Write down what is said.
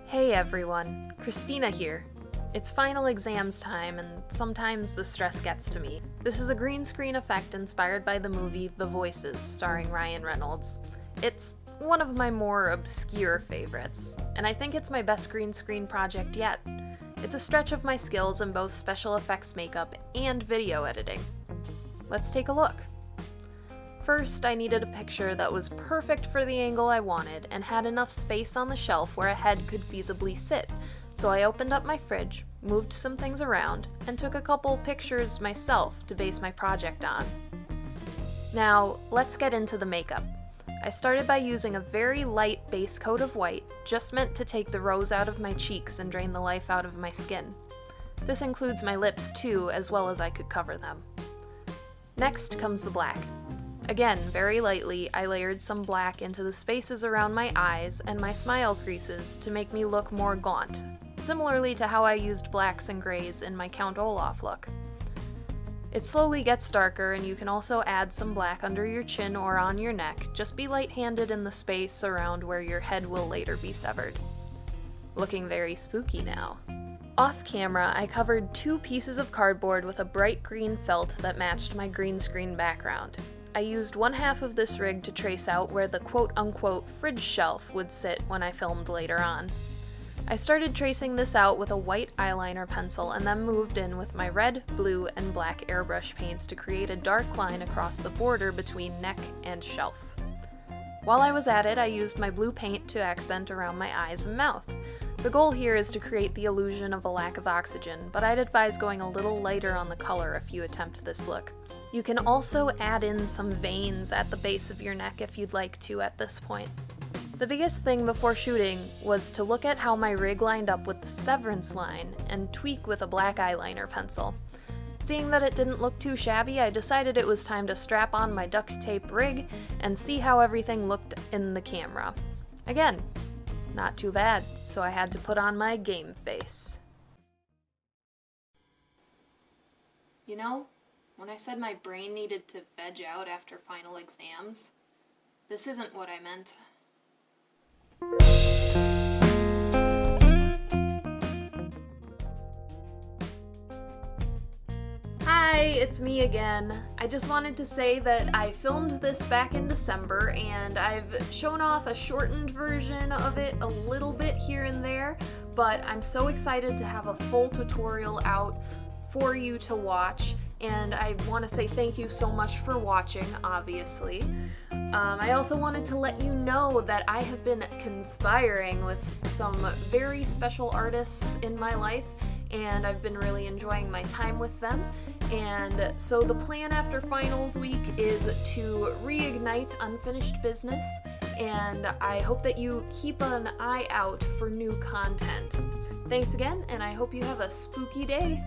Hey everyone, Christina here. It's final exams time, and sometimes the stress gets to me. This is a green screen effect inspired by the movie The Voices, starring Ryan Reynolds. It's one of my more obscure favorites, and I think it's my best green screen project yet. It's a stretch of my skills in both special effects makeup and video editing. Let's take a look. First, I needed a picture that was perfect for the angle I wanted and had enough space on the shelf where a head could feasibly sit, so I opened up my fridge, moved some things around, and took a couple pictures myself to base my project on. Now, let's get into the makeup. I started by using a very light base coat of white, just meant to take the rose out of my cheeks and drain the life out of my skin. This includes my lips too, as well as I could cover them. Next comes the black. Again, very lightly, I layered some black into the spaces around my eyes and my smile creases to make me look more gaunt, similarly to how I used blacks and grays in my Count Olaf look. It slowly gets darker, and you can also add some black under your chin or on your neck. Just be light-handed in the space around where your head will later be severed. Looking very spooky now. Off camera, I covered 2 pieces of cardboard with a bright green felt that matched my green screen background. I used one half of this rig to trace out where the quote-unquote fridge shelf would sit when I filmed later on. I started tracing this out with a white eyeliner pencil and then moved in with my red, blue, and black airbrush paints to create a dark line across the border between neck and shelf. While I was at it, I used my blue paint to accent around my eyes and mouth. The goal here is to create the illusion of a lack of oxygen, but I'd advise going a little lighter on the color if you attempt this look. You can also add in some veins at the base of your neck if you'd like to at this point. The biggest thing before shooting was to look at how my rig lined up with the Severance line and tweak with a black eyeliner pencil. Seeing that it didn't look too shabby, I decided it was time to strap on my duct tape rig and see how everything looked in the camera. Again, not too bad, so I had to put on my game face. You know, when I said my brain needed to veg out after final exams, this isn't what I meant. Hi, it's me again. I just wanted to say that I filmed this back in December, and I've shown off a shortened version of it a little bit here and there, but I'm so excited to have a full tutorial out for you to watch, and I want to say thank you so much for watching, obviously. I also wanted to let you know that I have been conspiring with some very special artists in my life, and I've been really enjoying my time with them. And so the plan after finals week is to reignite unfinished business, and I hope that you keep an eye out for new content. Thanks again, and I hope you have a spooky day.